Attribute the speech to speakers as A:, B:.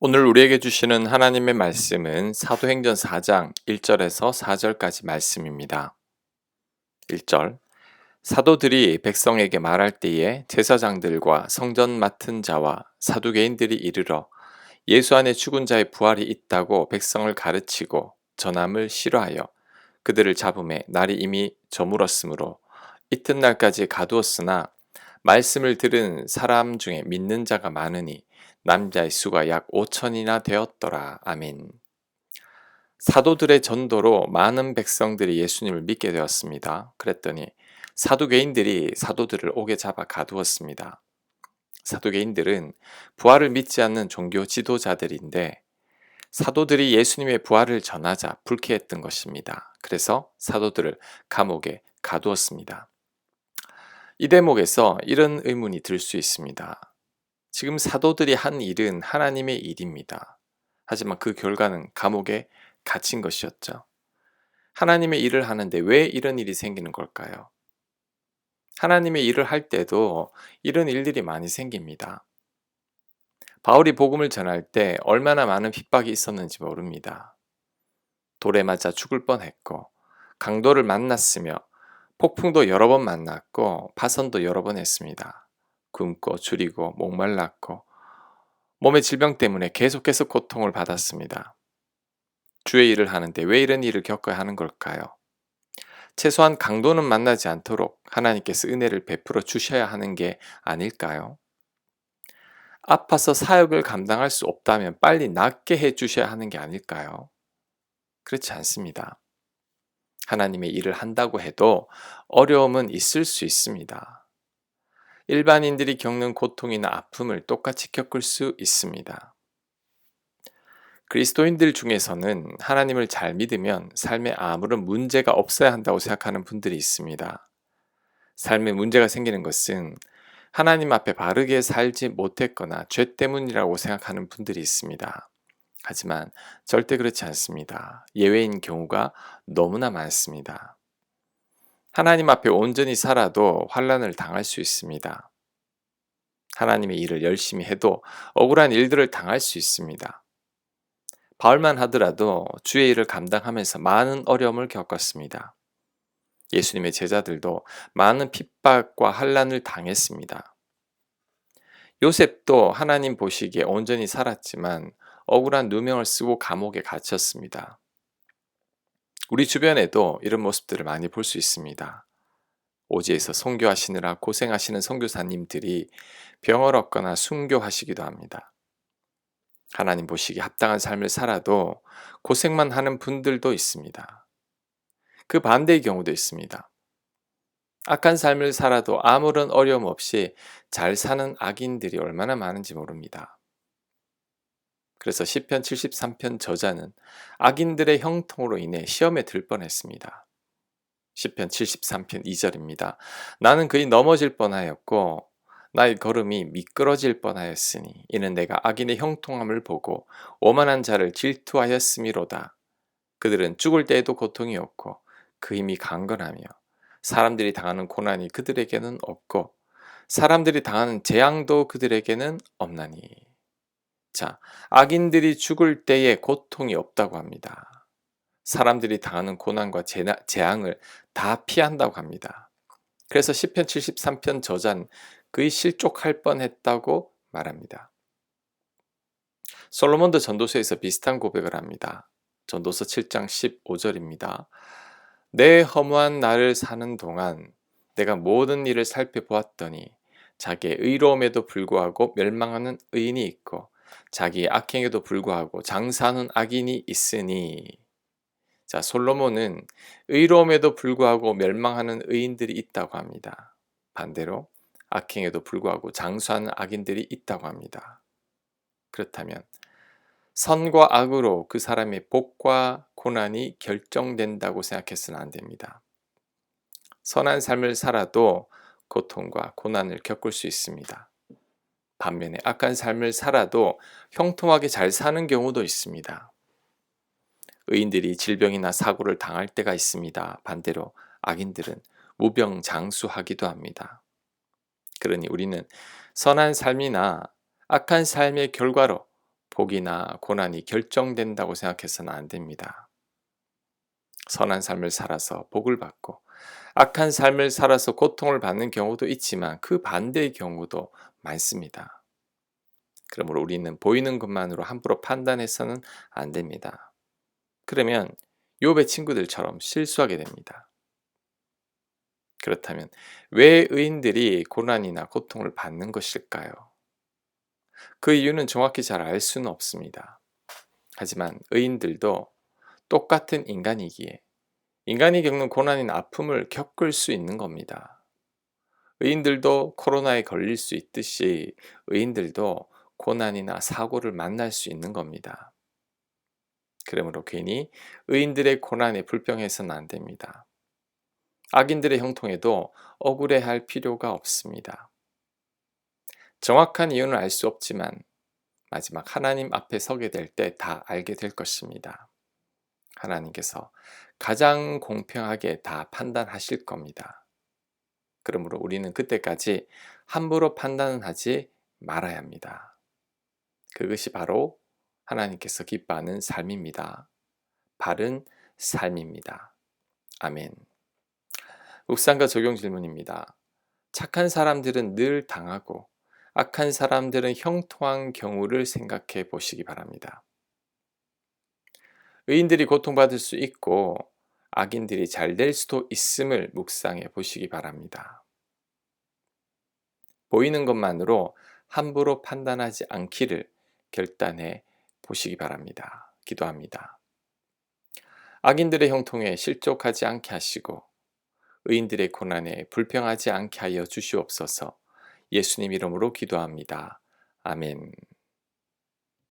A: 오늘 우리에게 주시는 하나님의 말씀은 사도행전 4장 1절에서 4절까지 말씀입니다. 1절 사도들이 백성에게 말할 때에 제사장들과 성전 맡은 자와 사두개인들이 이르러 예수 안에 죽은 자의 부활이 있다고 백성을 가르치고 전함을 싫어하여 그들을 잡음에 날이 이미 저물었으므로 이튿날까지 가두었으나 말씀을 들은 사람 중에 믿는 자가 많으니 남자의 수가 약 5천이나 되었더라. 아멘. 사도들의 전도로 많은 백성들이 예수님을 믿게 되었습니다. 그랬더니 사두개인들이 사도들을 옥에 잡아 가두었습니다. 사두개인들은 부활을 믿지 않는 종교 지도자들인데 사도들이 예수님의 부활을 전하자 불쾌했던 것입니다. 그래서 사도들을 감옥에 가두었습니다. 이 대목에서 이런 의문이 들 수 있습니다. 지금 사도들이 한 일은 하나님의 일입니다. 하지만 그 결과는 감옥에 갇힌 것이었죠. 하나님의 일을 하는데 왜 이런 일이 생기는 걸까요? 하나님의 일을 할 때도 이런 일들이 많이 생깁니다. 바울이 복음을 전할 때 얼마나 많은 핍박이 있었는지 모릅니다. 돌에 맞아 죽을 뻔했고 강도를 만났으며 폭풍도 여러 번 만났고 파선도 여러 번 했습니다. 굶고 줄이고 목말랐고 몸의 질병 때문에 계속해서 고통을 받았습니다. 주의 일을 하는데 왜 이런 일을 겪어야 하는 걸까요? 최소한 강도는 만나지 않도록 하나님께서 은혜를 베풀어 주셔야 하는 게 아닐까요? 아파서 사역을 감당할 수 없다면 빨리 낫게 해 주셔야 하는 게 아닐까요? 그렇지 않습니다. 하나님의 일을 한다고 해도 어려움은 있을 수 있습니다. 일반인들이 겪는 고통이나 아픔을 똑같이 겪을 수 있습니다. 그리스도인들 중에서는 하나님을 잘 믿으면 삶에 아무런 문제가 없어야 한다고 생각하는 분들이 있습니다. 삶에 문제가 생기는 것은 하나님 앞에 바르게 살지 못했거나 죄 때문이라고 생각하는 분들이 있습니다. 하지만 절대 그렇지 않습니다. 예외인 경우가 너무나 많습니다. 하나님 앞에 온전히 살아도 환난을 당할 수 있습니다. 하나님의 일을 열심히 해도 억울한 일들을 당할 수 있습니다. 바울만 하더라도 주의 일을 감당하면서 많은 어려움을 겪었습니다. 예수님의 제자들도 많은 핍박과 환난을 당했습니다. 요셉도 하나님 보시기에 온전히 살았지만 억울한 누명을 쓰고 감옥에 갇혔습니다. 우리 주변에도 이런 모습들을 많이 볼 수 있습니다. 오지에서 선교하시느라 고생하시는 선교사님들이 병을 얻거나 순교하시기도 합니다. 하나님 보시기에 합당한 삶을 살아도 고생만 하는 분들도 있습니다. 그 반대의 경우도 있습니다. 악한 삶을 살아도 아무런 어려움 없이 잘 사는 악인들이 얼마나 많은지 모릅니다. 그래서 시편 73편 저자는 악인들의 형통으로 인해 시험에 들 뻔했습니다. 시편 73편 2절입니다. 나는 그이 넘어질 뻔하였고 나의 걸음이 미끄러질 뻔하였으니 이는 내가 악인의 형통함을 보고 오만한 자를 질투하였음이로다. 그들은 죽을 때에도 고통이 없고 그 힘이 강건하며 사람들이 당하는 고난이 그들에게는 없고 사람들이 당하는 재앙도 그들에게는 없나니. 자, 악인들이 죽을 때에 고통이 없다고 합니다. 사람들이 당하는 고난과 재앙을 다 피한다고 합니다. 그래서 시편 73편 저자는 그의 실족할 뻔했다고 말합니다. 솔로몬도 전도서에서 비슷한 고백을 합니다. 전도서 7장 15절입니다. 내 허무한 날을 사는 동안 내가 모든 일을 살펴보았더니 자기의 의로움에도 불구하고 멸망하는 의인이 있고 자기의 악행에도 불구하고 장사하는 악인이 있으니. 자, 솔로몬은 의로움에도 불구하고 멸망하는 의인들이 있다고 합니다. 반대로 악행에도 불구하고 장수하는 악인들이 있다고 합니다. 그렇다면 선과 악으로 그 사람의 복과 고난이 결정된다고 생각해서는 안 됩니다. 선한 삶을 살아도 고통과 고난을 겪을 수 있습니다. 반면에 악한 삶을 살아도 형통하게 잘 사는 경우도 있습니다. 의인들이 질병이나 사고를 당할 때가 있습니다. 반대로 악인들은 무병장수하기도 합니다. 그러니 우리는 선한 삶이나 악한 삶의 결과로 복이나 고난이 결정된다고 생각해서는 안 됩니다. 선한 삶을 살아서 복을 받고 악한 삶을 살아서 고통을 받는 경우도 있지만 그 반대의 경우도 많습니다. 그러므로 우리는 보이는 것만으로 함부로 판단해서는 안 됩니다. 그러면 욥의 친구들처럼 실수하게 됩니다. 그렇다면 왜 의인들이 고난이나 고통을 받는 것일까요? 그 이유는 정확히 잘 알 수는 없습니다. 하지만 의인들도 똑같은 인간이기에 인간이 겪는 고난이나 아픔을 겪을 수 있는 겁니다. 의인들도 코로나에 걸릴 수 있듯이 의인들도 고난이나 사고를 만날 수 있는 겁니다. 그러므로 괜히 의인들의 고난에 불평해서는 안 됩니다. 악인들의 형통에도 억울해할 필요가 없습니다. 정확한 이유는 알 수 없지만 마지막 하나님 앞에 서게 될 때 다 알게 될 것입니다. 하나님께서 가장 공평하게 다 판단하실 겁니다. 그러므로 우리는 그때까지 함부로 판단하지 말아야 합니다. 그것이 바로 하나님께서 기뻐하는 삶입니다. 바른 삶입니다. 아멘. 묵상과 적용 질문입니다. 착한 사람들은 늘 당하고 악한 사람들은 형통한 경우를 생각해 보시기 바랍니다. 의인들이 고통받을 수 있고 악인들이 잘 될 수도 있음을 묵상해 보시기 바랍니다. 보이는 것만으로 함부로 판단하지 않기를 결단해 보시기 바랍니다. 기도합니다. 악인들의 형통에 실족하지 않게 하시고 의인들의 고난에 불평하지 않게 하여 주시옵소서. 예수님 이름으로 기도합니다. 아멘.